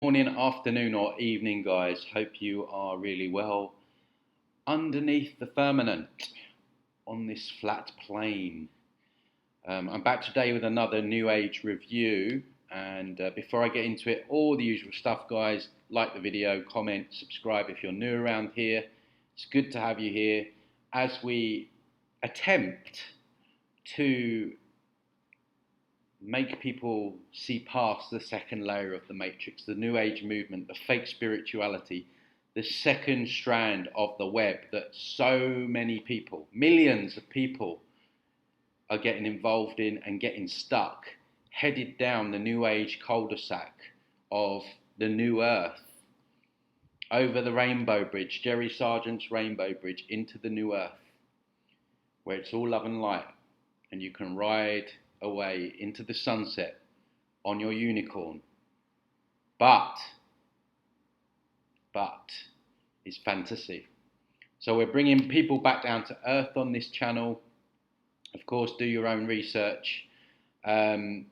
Morning, afternoon, or evening, guys. Hope you are really well underneath the firmament on this flat plane. I'm back today with another New Age review. And before I get into it, all the usual stuff, guys. Like the video, comment, subscribe if you're new around here. It's good to have you here as we attempt to make people see past the second layer of the matrix, the New Age movement, the fake spirituality, the second strand of the web that so many people, millions of people, are getting involved in and getting stuck, headed down the New Age cul-de-sac of the New Earth, over the Rainbow Bridge, Jerry Sargent's Rainbow Bridge, into the New Earth, where it's all love and light, and you can ride away into the sunset on your unicorn. But it's fantasy. So we're bringing people back down to earth on this channel. Of course, do your own research. I'm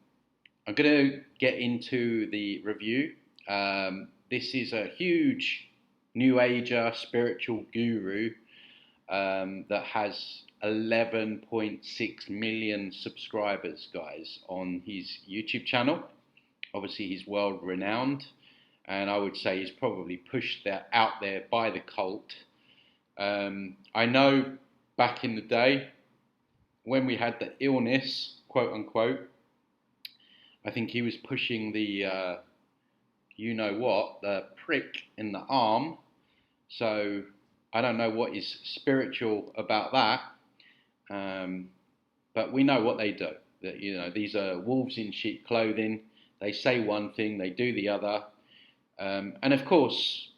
going to get into the review. This is a huge New Ager spiritual guru that has 11.6 million subscribers, guys, on his YouTube channel. Obviously, he's world renowned, and I would say he's probably pushed that out there by the cult. I know back in the day when we had the illness, quote unquote, I think he was pushing the you know what, the prick in the arm. So I don't know what is spiritual about that. But we know what they do. That, you know, these are wolves in sheep clothing. They say one thing, they do the other. And of course,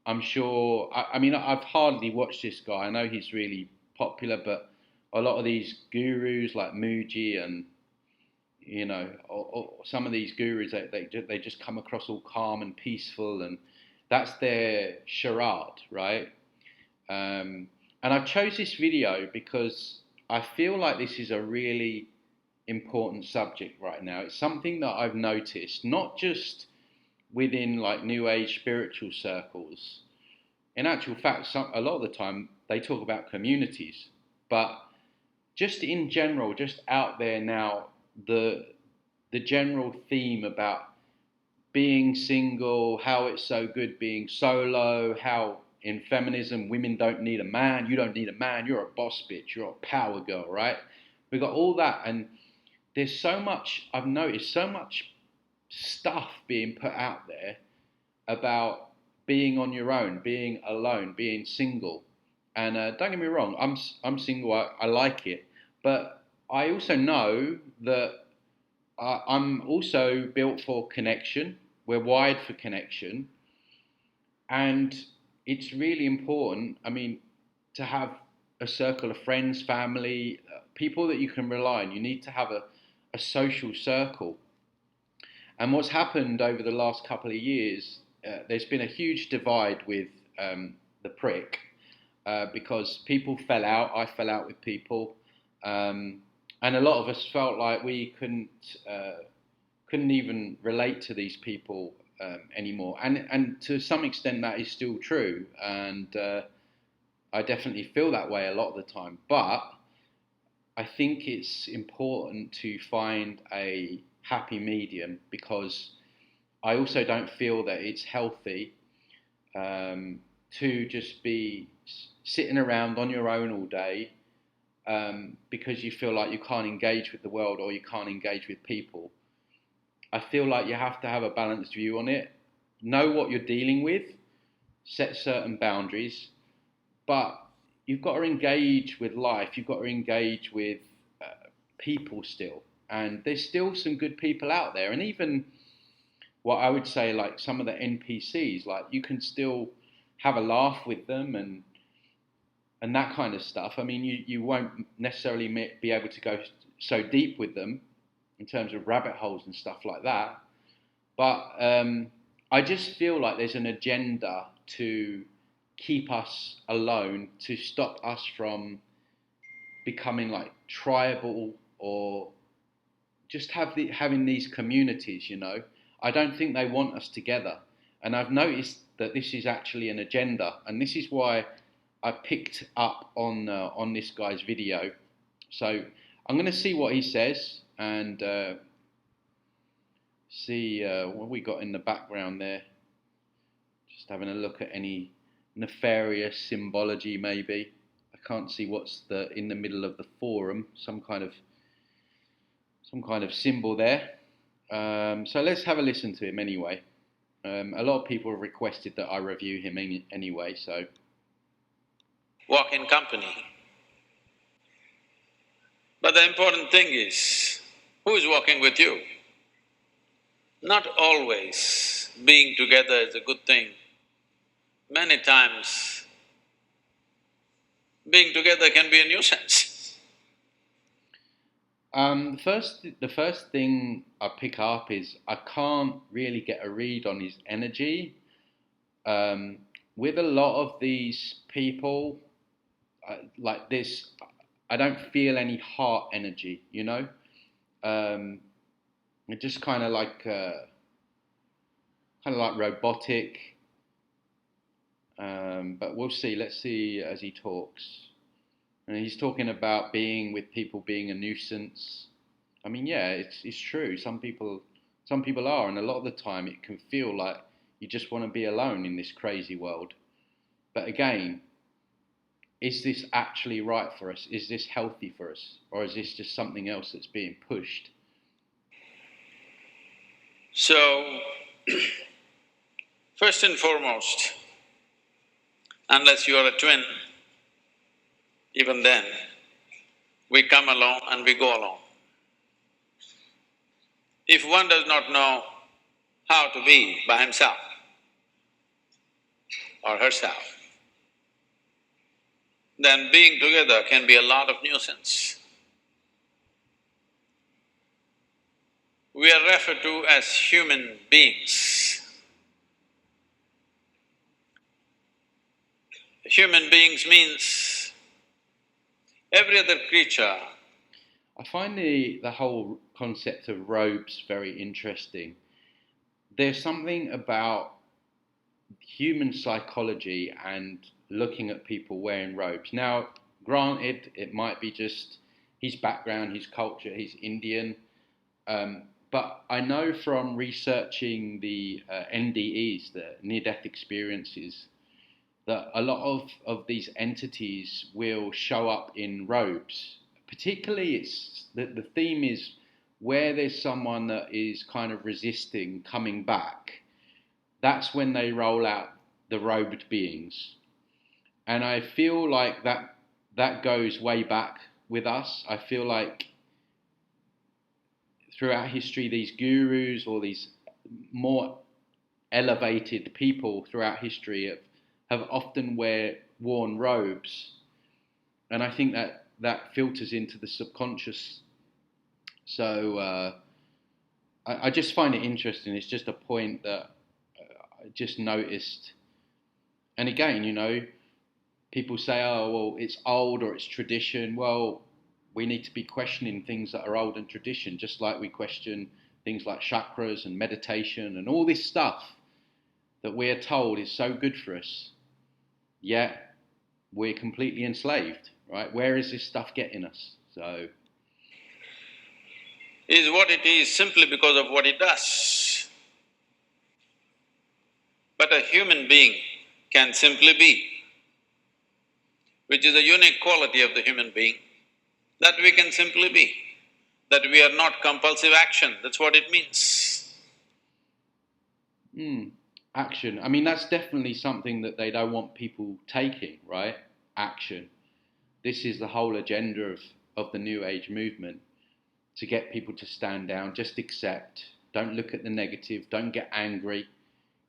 I'm sure, I mean, I've hardly watched this guy. I know he's really popular, but a lot of these gurus like Muji and, you know, or some of these gurus, they just come across all calm and peaceful, and that's their charade, right? And I chose this video because I feel like this is a really important subject right now. It's something that I've noticed, not just within like New Age spiritual circles. In actual fact, a lot of the time they talk about communities, but just in general, just out there now, the general theme about being single, how it's so good being solo, how in feminism women don't need a man, you don't need a man, you're a boss bitch, you're a power girl, right? We got all that, and there's so much, I've noticed so much stuff being put out there about being on your own, being alone, being single. And don't get me wrong, I'm single, I like it, but I also know that I'm also built for connection. We're wired for connection, and it's really important, I mean, to have a circle of friends, family, people that you can rely on. You need to have a social circle. And what's happened over the last couple of years, there's been a huge divide with the prick because people fell out. I fell out with people. And a lot of us felt like we couldn't even relate to these people anymore, and to some extent that is still true, and I definitely feel that way a lot of the time. But I think it's important to find a happy medium, because I also don't feel that it's healthy to just be sitting around on your own all day because you feel like you can't engage with the world or you can't engage with people. I feel like you have to have a balanced view on it. Know what you're dealing with, set certain boundaries, but you've got to engage with life. You've got to engage with people still. And there's still some good people out there. And even what I would say, like some of the NPCs, like you can still have a laugh with them and that kind of stuff. I mean, you won't necessarily be able to go so deep with them in terms of rabbit holes and stuff like that. But I just feel like there's an agenda to keep us alone, to stop us from becoming like tribal, or just having these communities, you know. I don't think they want us together. And I've noticed that this is actually an agenda, and this is why I picked up on this guy's video. So I'm going to see what he says and see what we got in the background there. Just having a look at any nefarious symbology, maybe. I can't see what's in the middle of the forum. Some kind of symbol there. So let's have a listen to him anyway. A lot of people have requested that I review him anyway, so. Walk in company. But the important thing is, who is walking with you? Not always being together is a good thing. Many times, being together can be a nuisance. The first thing I pick up is I can't really get a read on his energy. With a lot of these people, like this, I don't feel any heart energy, you know? It's just kind of like robotic. But we'll see. Let's see as he talks. And he's talking about being with people being a nuisance. I mean, yeah, it's true. Some people are, and a lot of the time it can feel like you just want to be alone in this crazy world. But again, is this actually right for us? Is this healthy for us? Or is this just something else that's being pushed? So, first and foremost, unless you are a twin, even then, we come alone and we go alone. If one does not know how to be by himself or herself, then being together can be a lot of nuisance. We are referred to as human beings. Human beings means every other creature. I find the whole concept of robes very interesting. There's something about human psychology and looking at people wearing robes. Now, granted, it might be just his background, his culture, he's Indian, but I know from researching the NDEs, the near-death experiences, that a lot of these entities will show up in robes. Particularly, it's the theme is where there's someone that is kind of resisting coming back. That's when they roll out the robed beings, and I feel like that goes way back with us. I feel like throughout history, these gurus or these more elevated people throughout history have often worn robes, and I think that filters into the subconscious. So I just find it interesting. It's just a point that I just noticed. And again, you know, people say, oh, well, it's old or it's tradition. Well, we need to be questioning things that are old and tradition, just like we question things like chakras and meditation and all this stuff that we're told is so good for us. Yet we're completely enslaved, right? Where is this stuff getting us? So, Is what it is simply because of what it does. But a human being can simply be, which is a unique quality of the human being, that we can simply be, that we are not compulsive action, that's what it means. Action. I mean, that's definitely something that they don't want people taking, right? Action. This is the whole agenda of the New Age movement, to get people to stand down, just accept, don't look at the negative, don't get angry,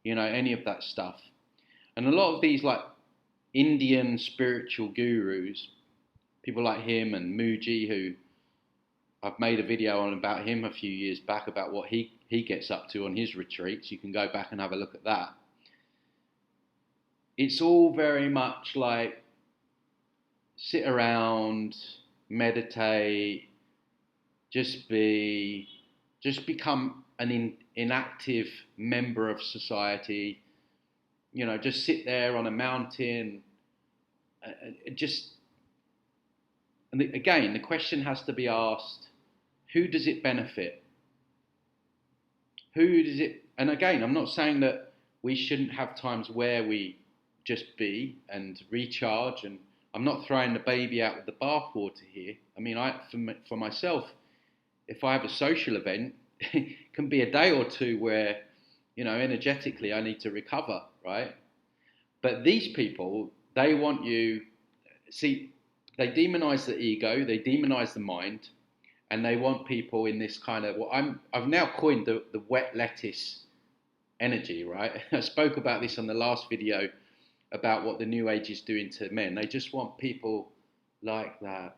you know, any of that stuff. And a lot of these like Indian spiritual gurus, people like him and Muji, who I've made a video on about him a few years back about what he gets up to on his retreats. You can go back and have a look at that. It's all very much like sit around, meditate, just become an inactive member of society, you know, just sit there on a mountain, and again, the question has to be asked, who does it benefit? Who does it, and again, I'm not saying that we shouldn't have times where we just be and recharge, and I'm not throwing the baby out with the bathwater here. I mean, for myself, if I have a social event, it can be a day or two where, you know, energetically I need to recover, right? But these people, they want you, see, they demonize the ego, they demonize the mind, and they want people in this kind of, I've now coined the wet lettuce energy, right? I spoke about this on the last video about what the New Age is doing to men. They just want people like that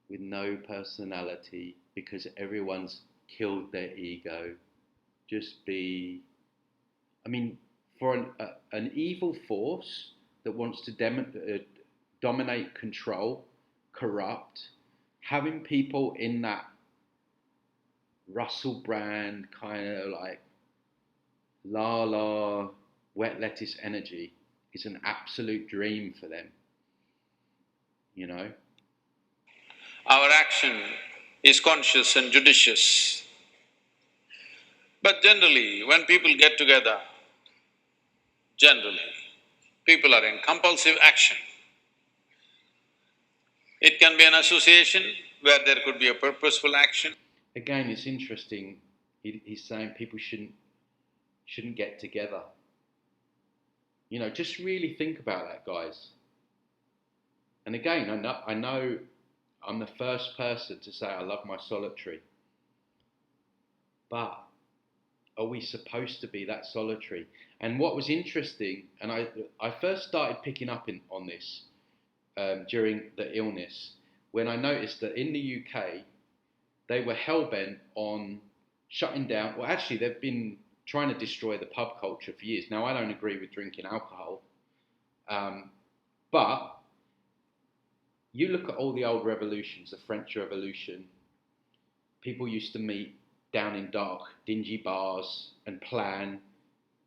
with no personality because everyone's killed their ego. Just be, I mean, for an evil force that wants to dominate, control, corrupt, having people in that Russell Brand kind of like la wet lettuce energy is an absolute dream for them, you know? Our action is conscious and judicious. But generally, when people get together, people are in compulsive action. It can be an association where there could be a purposeful action. Again, it's interesting, he's saying people shouldn't get together. You know, just really think about that, guys. And again, I know I'm the first person to say I love my solitary. But are we supposed to be that solitary? And what was interesting, and I first started picking up on this during the illness, when I noticed that in the UK, they were hell-bent on shutting down, well actually they've been trying to destroy the pub culture for years. Now I don't agree with drinking alcohol, but you look at all the old revolutions, the French Revolution, people used to meet down in dark, dingy bars and plan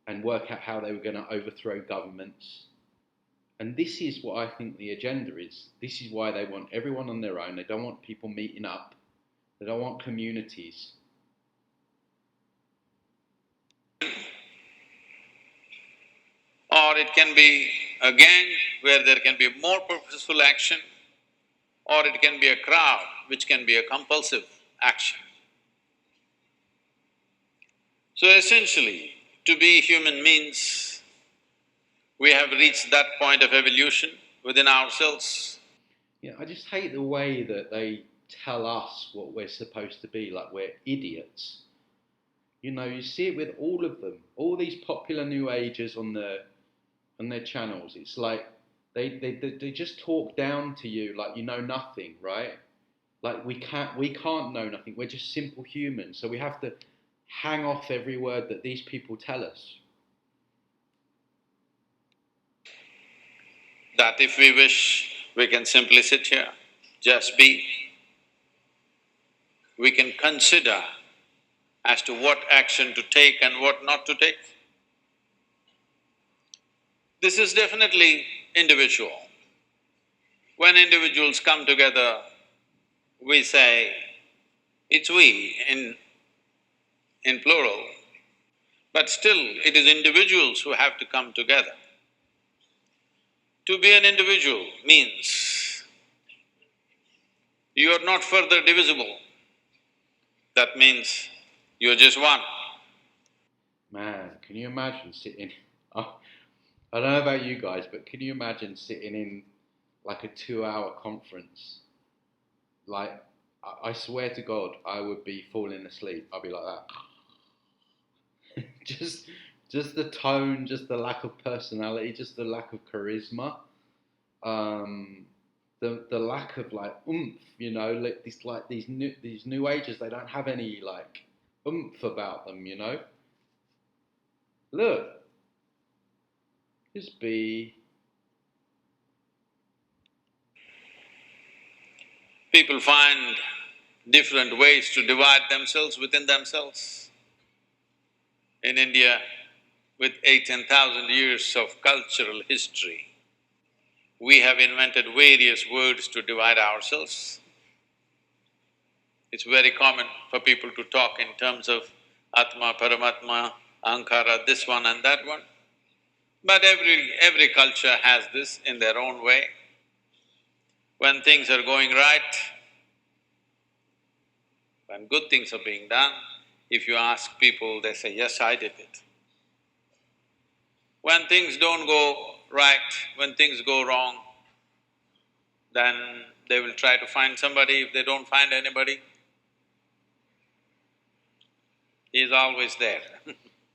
and work out how they were going to overthrow governments. And this is what I think the agenda is. This is why they want everyone on their own. They don't want people meeting up. They don't want communities. Or it can be a gang where there can be more purposeful action, or it can be a crowd which can be a compulsive action. So essentially, to be human means we have reached that point of evolution within ourselves. Yeah, I just hate the way that they tell us what we're supposed to be, like we're idiots. You know, you see it with all of them, all these popular New Agers on their channels. It's like they just talk down to you like you know nothing, right? Like we can't know nothing. We're just simple humans, so we have to hang off every word that these people tell us. That if we wish, we can simply sit here, just be. We can consider as to what action to take and what not to take. This is definitely individual. When individuals come together, we say, it's we in plural, but still it is individuals who have to come together. To be an individual means you are not further divisible. That means you're just one. Man, can you imagine sitting… Oh, I don't know about you guys, but can you imagine sitting in like a 2-hour conference? Like, I swear to God, I would be falling asleep. I'd be like that. just the tone, just the lack of personality, just the lack of charisma, the lack of like oomph. You know, like these new agers, they don't have any like oomph about them. You know, look, just be. People find different ways to divide themselves within themselves. In India, with 18,000 years of cultural history, we have invented various words to divide ourselves. It's very common for people to talk in terms of Atma, Paramatma, Ahankara, this one and that one. But every culture has this in their own way. When things are going right, when good things are being done, if you ask people, they say, yes, I did it. When things don't go right, when things go wrong, then they will try to find somebody. If they don't find anybody, he is always there.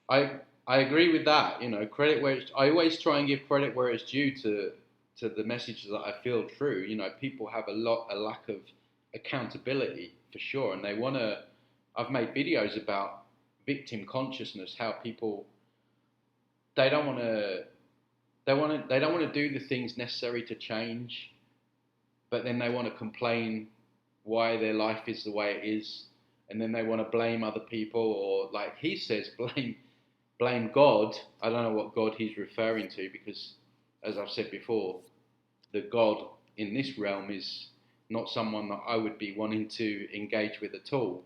I agree with that. Credit where I always try and give credit where it's due to the messages that I feel true. People have a lack of accountability for sure, and they want to. I've made videos about victim consciousness, how people they don't want to they don't want to do the things necessary to change, but then they want to complain why their life is the way it is, and then they want to blame other people, or like he says, blame God. I don't know what God he's referring to, because as I've said before, the God in this realm is not someone that I would be wanting to engage with at all.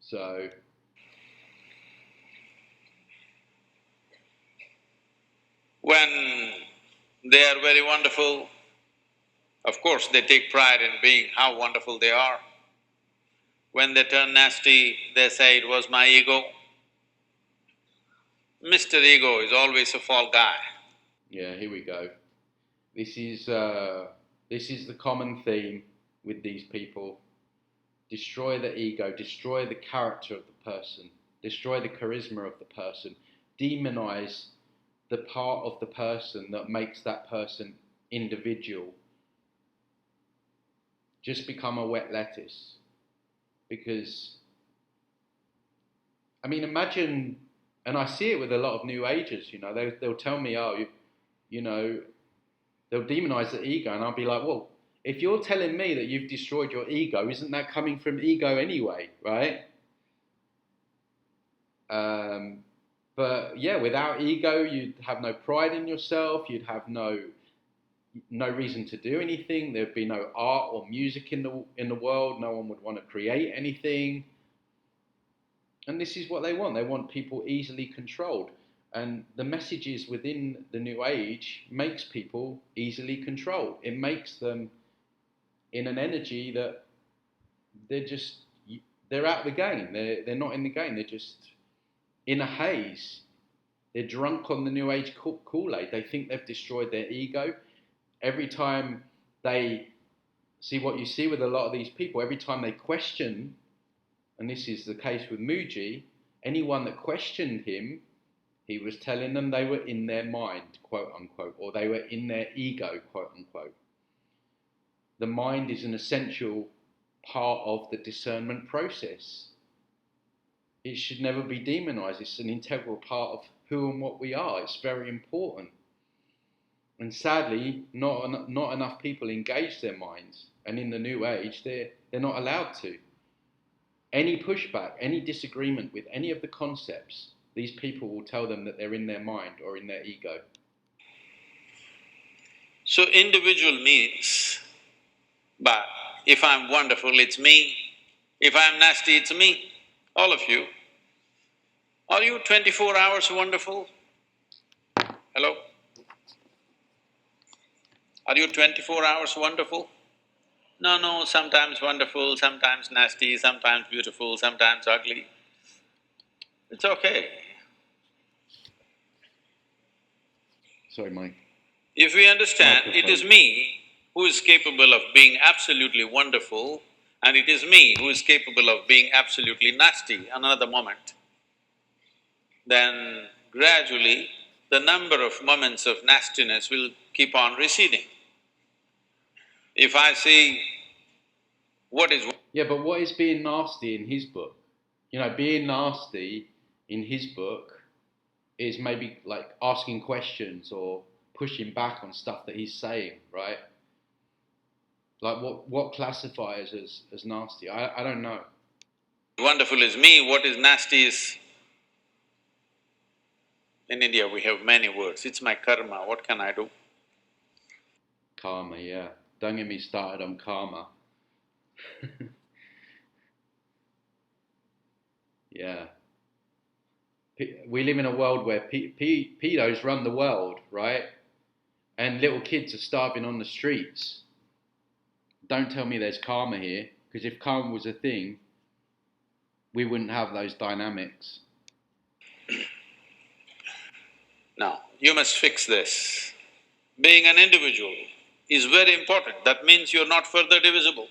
So When they are very wonderful, of course they take pride in being how wonderful they are. When they turn nasty, they say, it was my ego. Mr. Ego is always a fall guy. yeah, here we go. This is the common theme with these people. Destroy the ego, destroy the character of the person, destroy the charisma of the person, demonize the part of the person that makes that person individual. Just become a wet lettuce. Because, I mean, imagine, and I see it with a lot of new agers, they'll tell me, oh, they'll demonize the ego, and I'll be like, well, if you're telling me that you've destroyed your ego, isn't that coming from ego anyway, right? But yeah, without ego, you'd have no pride in yourself. You'd have no reason to do anything. There'd be no art or music in the world. No one would want to create anything. And this is what they want. They want people easily controlled. And the messages within the New Age makes people easily controlled. It makes them in an energy that they're out of the game. They're not in the game. They're just in a haze. They're drunk on the New Age Kool-Aid. They think they've destroyed their ego. Every time they see what you see with a lot of these people, every time they question, and this is the case with Muji, anyone that questioned him, he was telling them they were in their mind, quote unquote, or they were in their ego, quote unquote. The mind is an essential part of the discernment process. It should never be demonized. It's an integral part of who and what we are. It's very important. And sadly, not enough people engage their minds. And in the New Age, they're not allowed to. Any pushback, any disagreement with any of the concepts, these people will tell them that they're in their mind or in their ego. So individual means, but if I'm wonderful, it's me. If I'm nasty, it's me. All of you. Are you 24 hours wonderful? Hello? Are you 24 hours wonderful? No, sometimes wonderful, sometimes nasty, sometimes beautiful, sometimes ugly. It's okay. Sorry, Mike. If we understand, it is me who is capable of being absolutely wonderful, and it is me who is capable of being absolutely nasty another moment, then gradually the number of moments of nastiness will keep on receding. If I see what is… Yeah, but what is being nasty in his book? Being nasty in his book is maybe like asking questions or pushing back on stuff that he's saying, right? Like what classifies as nasty? I don't know. Wonderful is me, what is nasty is… In India we have many words, it's my karma, what can I do? Karma, yeah. Don't get me started on karma. Yeah. We live in a world where pedos run the world, right? And little kids are starving on the streets. Don't tell me there's karma here, because if karma was a thing, we wouldn't have those dynamics. Now, you must fix this. Being an individual is very important, that means you're not further divisible.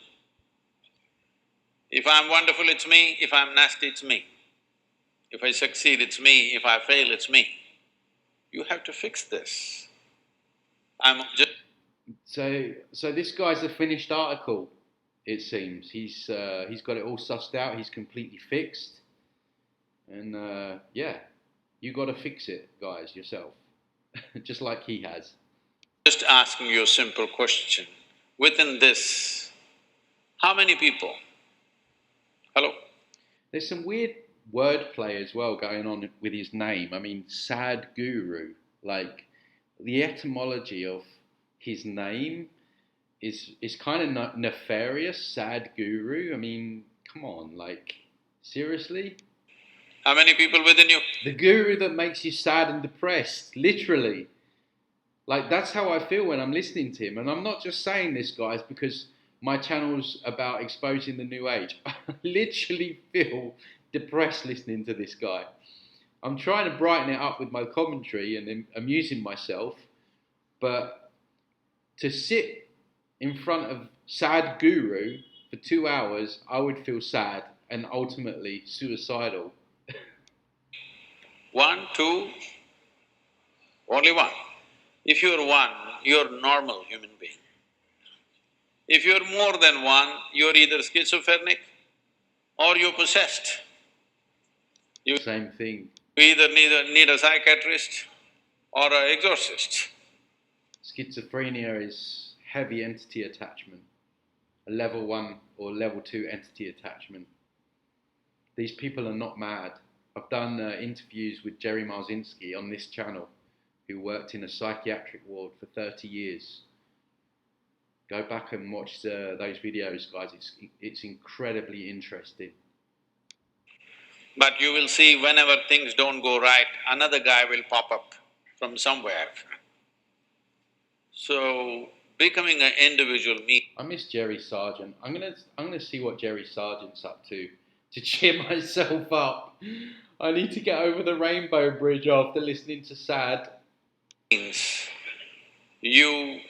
If I'm wonderful, it's me, if I'm nasty, it's me. If I succeed, it's me, if I fail, it's me. You have to fix this. I'm just… So this guy's a finished article, it seems. He's got it all sussed out, he's completely fixed. And yeah, you gotta fix it, guys, yourself. Just like he has. just asking you a simple question. Within this, how many people… Hello? There's some weird wordplay as well going on with his name. I mean, Sadghuru, like the etymology of his name is kind of nefarious. Sadghuru. I mean, come on, like seriously? How many people within you? The guru that makes you sad and depressed, literally. Like that's how I feel when I'm listening to him, and I'm not just saying this, guys, because my channel's about exposing the new age. I literally feel depressed listening to this guy. I'm trying to brighten it up with my commentary and amusing myself, but to sit in front of Sadghuru for 2 hours, I would feel sad and ultimately suicidal. One, two, only one. If you're one, you're a normal human being. If you're more than one, you're either schizophrenic or you're possessed. You Same thing. either need a psychiatrist or an exorcist. Schizophrenia is heavy entity attachment, a level 1 or level 2 entity attachment. These people are not mad. I've done interviews with Jerry Marzinski on this channel, who worked in a psychiatric ward for 30 years. Go back and watch those videos, guys. It's incredibly interesting. But you will see whenever things don't go right, another guy will pop up from somewhere. So, becoming an individual means… I miss Jerry Sargent. I'm gonna see what Jerry Sargent's up to cheer myself up. I need to get over the Rainbow Bridge after listening to Sad. You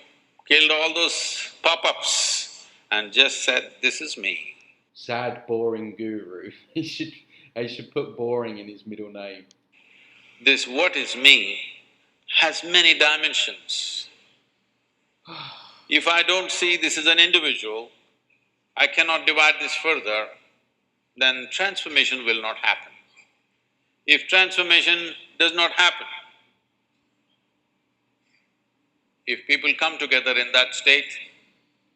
killed all those pop-ups and just said, this is me. Sad, boring guru. He should put boring in his middle name. This what is me has many dimensions. If I don't see this as an individual, I cannot divide this further, then transformation will not happen. If transformation does not happen, if people come together in that state,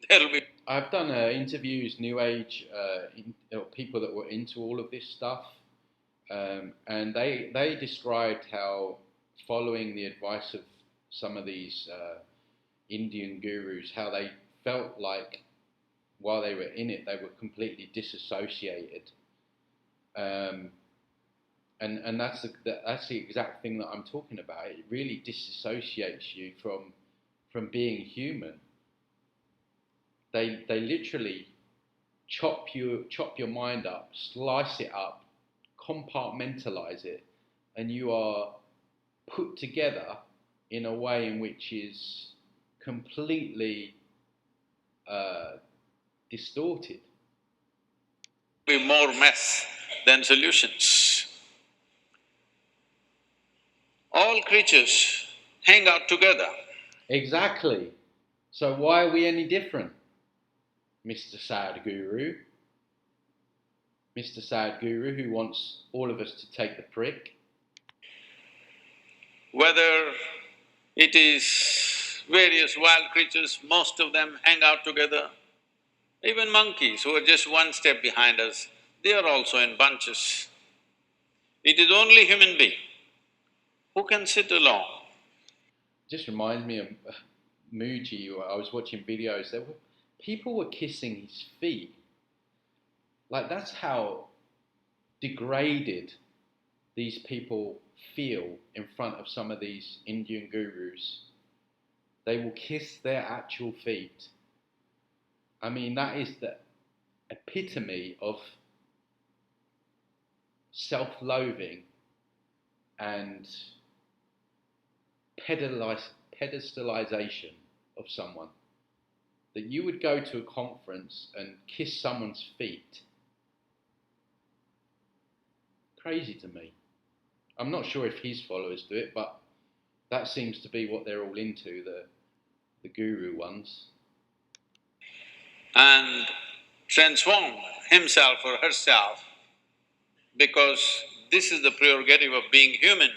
there'll be… I've done interviews, New Age, people that were into all of this stuff, and they described how following the advice of some of these Indian gurus, how they felt like while they were in it, they were completely disassociated. And that's the exact thing that I'm talking about. It really disassociates you from being human. They literally chop your mind up, slice it up, compartmentalize it, and you are put together in a way in which is completely distorted. be more mess than solutions. All creatures hang out together. Exactly. So why are we any different, Mr. Sadghuru? Mr. Sadghuru, who wants all of us to take the prick. Whether it is various wild creatures, most of them hang out together. Even monkeys, who are just one step behind us, they are also in bunches. It is only human being who can sit alone. Just reminds me of Muji. I was watching videos. People were kissing his feet. Like, that's how degraded these people feel in front of some of these Indian gurus. They will kiss their actual feet. I mean, that is the epitome of self-loathing and pedestalization of someone. That you would go to a conference and kiss someone's feet. Crazy to me. I'm not sure if his followers do it, but that seems to be what they're all into, the guru ones. And transform himself or herself, because this is the prerogative of being human,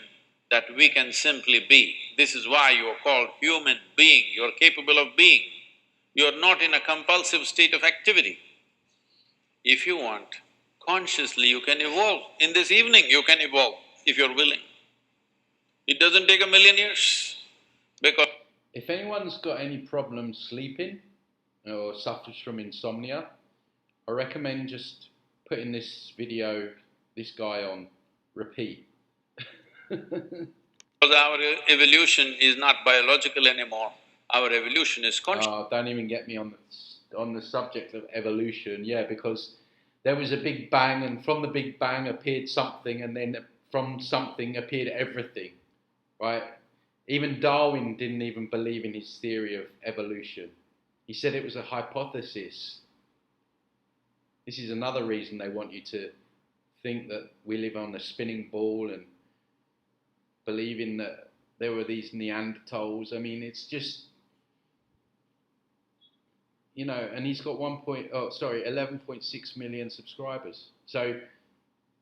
that we can simply be. This is why you are called human being, you are capable of being. You are not in a compulsive state of activity. If you want, consciously you can evolve. In this evening you can evolve, if you're willing. It doesn't take 1,000,000 years, because… If anyone's got any problems sleeping or suffers from insomnia, I recommend just putting this video, this guy on repeat. Because our evolution is not biological anymore, our evolution is conscious. Don't even get me on the subject of evolution, yeah, because there was a big bang, and from the big bang appeared something, and then from something appeared everything, right? Even Darwin didn't even believe in his theory of evolution. He said it was a hypothesis. This is another reason they want you to think that we live on a spinning ball and believing that there were these Neanderthals. I mean, it's just, you know, and he's got 11.6 million subscribers. So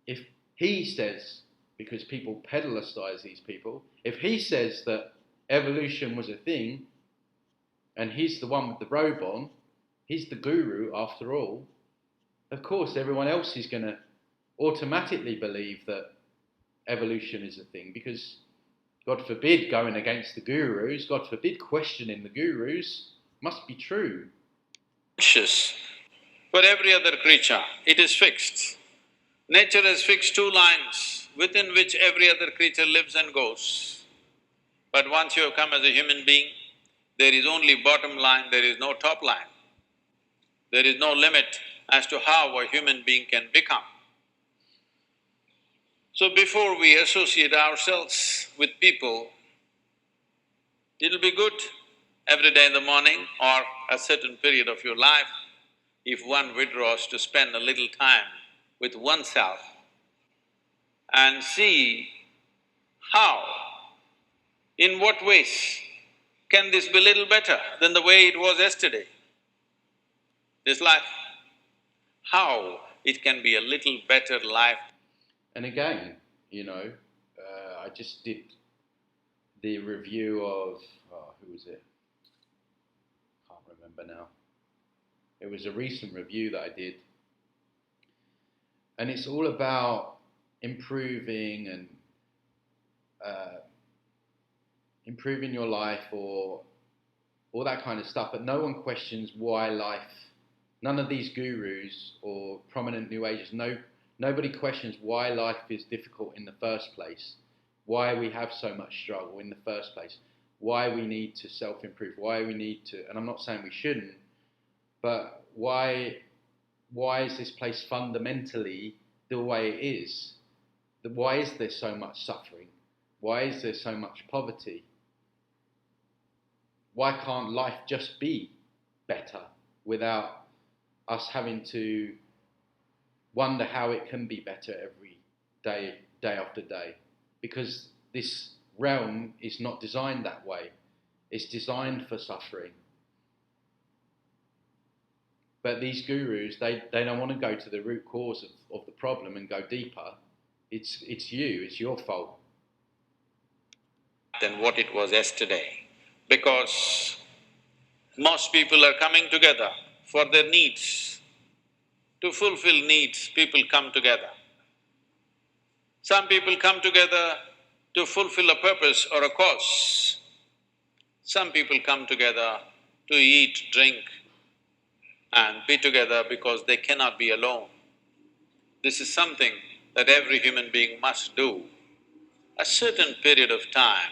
if he says, because people pedestalize these people, if he says that evolution was a thing, and he's the one with the robe on, he's the guru after all, of course everyone else is going to automatically believe that evolution is a thing, because God forbid going against the gurus, God forbid questioning the gurus, must be true. Conscious. For every other creature, it is fixed. Nature has fixed 2 lines within which every other creature lives and goes. But once you have come as a human being, there is only bottom line, there is no top line. There is no limit as to how a human being can become. So before we associate ourselves with people, it'll be good every day in the morning or a certain period of your life, if one withdraws, to spend a little time with oneself and see how, in what ways can this be a little better than the way it was yesterday, this life? How it can be a little better life. And again, you know, I just did the review of, who was it? Can't remember now. It was a recent review that I did. And it's all about improving and improving your life or all that kind of stuff, but no one questions why life, none of these gurus or prominent New Agers, nobody questions why life is difficult in the first place, why we have so much struggle in the first place, why we need to self-improve, why we need to, and I'm not saying we shouldn't, but why is this place fundamentally the way it is? Why is there so much suffering? Why is there so much poverty? Why can't life just be better without us having to wonder how it can be better every day, day after day? Because this realm is not designed that way. It's designed for suffering. But these gurus, they don't want to go to the root cause of the problem and go deeper. It's you, it's your fault. Than what it was yesterday, because most people are coming together for their needs. to fulfill needs, people come together. Some people come together to fulfill a purpose or a cause. Some people come together to eat, drink, and be together because they cannot be alone. This is something that every human being must do. A certain period of time,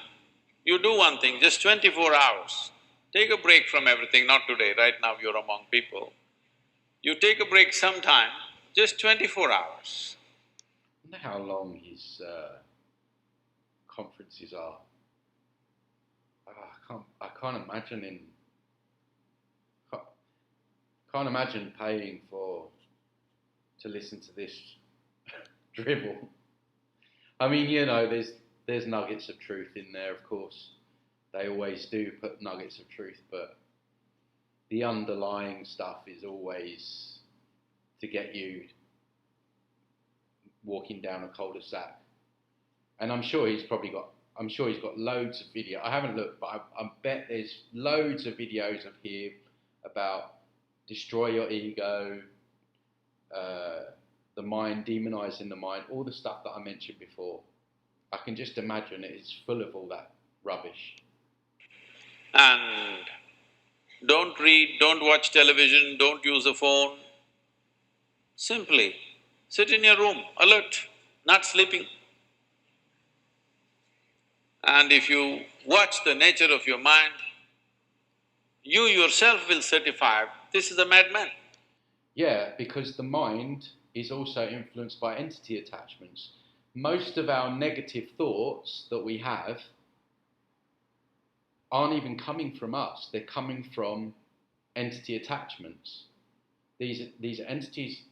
you do one thing, just 24 hours, take a break from everything, not today, right now you're among people. You take a break sometime, just 24 hours. I wonder how long his conferences are. I can't imagine can't imagine paying to listen to this drivel. I mean, you know, there's nuggets of truth in there, of course. They always do put nuggets of truth, but the underlying stuff is always to get you walking down a cul-de-sac. And I'm sure he's got loads of video. I haven't looked, but I bet there's loads of videos of him about destroy your ego, the mind, demonizing the mind, all the stuff that I mentioned before. I can just imagine it's full of all that rubbish. And don't read, don't watch television, don't use a phone. Simply sit in your room, alert, not sleeping. And if you watch the nature of your mind, you yourself will certify this is a madman. Yeah, because the mind is also influenced by entity attachments. Most of our negative thoughts that we have aren't even coming from us, they're coming from entity attachments. These entities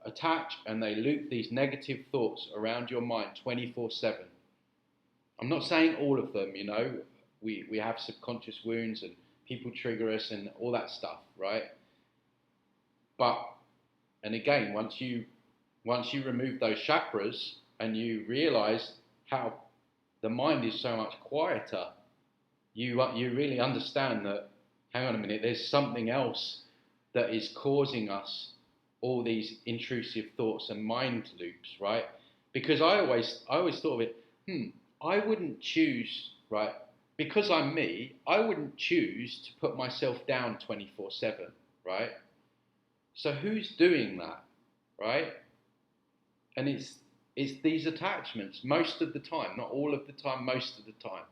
attach and they loop these negative thoughts around your mind 24/7. I'm not saying all of them, you know, we have subconscious wounds and people trigger us and all that stuff, right? But, and again, once you remove those chakras and you realize how the mind is so much quieter, you really understand that, hang on a minute, there's something else that is causing us all these intrusive thoughts and mind loops, right? Because I always thought of it, I wouldn't choose, right? Because I'm me, I wouldn't choose to put myself down 24/7, right? So who's doing that, right? And it's these attachments most of the time, not all of the time, most of the time.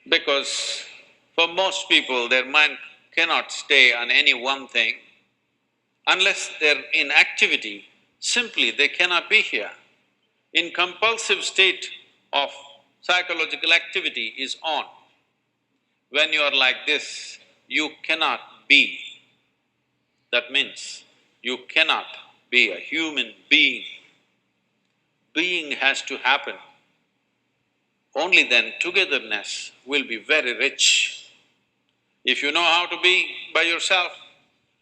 Because for most people, their mind cannot stay on any one thing. Unless they're in activity, simply they cannot be here. In compulsive state of psychological activity is on. When you are like this, you cannot be. That means you cannot be a human being. Being has to happen. Only then togetherness will be very rich. If you know how to be by yourself,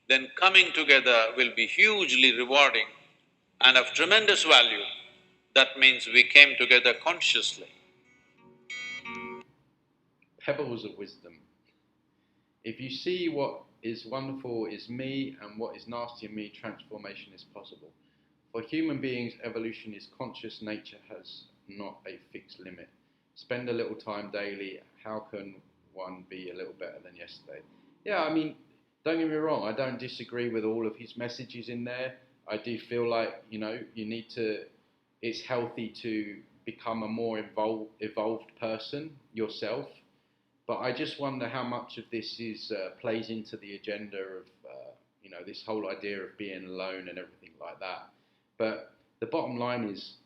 then coming together will be hugely rewarding and of tremendous value. That means we came together consciously. Pebbles of wisdom. If you see what is wonderful is me and what is nasty in me, transformation is possible. For human beings, evolution is conscious, nature has not a fixed limit. Spend a little time daily, how can one be a little better than yesterday? Yeah, I mean, don't get me wrong, I don't disagree with all of his messages in there. I do feel like, you know, it's healthy to become a more evolved person yourself. But I just wonder how much of this plays into the agenda of, you know, this whole idea of being alone and everything like that. But the bottom line is,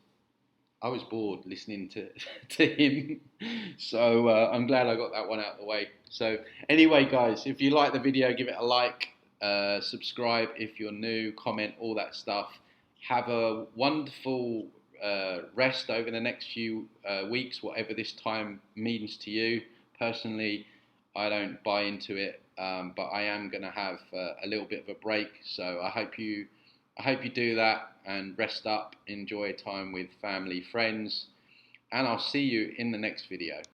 I was bored listening to him, so I'm glad I got that one out of the way. So anyway, guys, if you like the video, give it a like, subscribe if you're new, comment, all that stuff. Have a wonderful rest over the next few weeks, whatever this time means to you. Personally, I don't buy into it, but I am going to have a little bit of a break. So I hope you do that and rest up, enjoy time with family, friends, and I'll see you in the next video.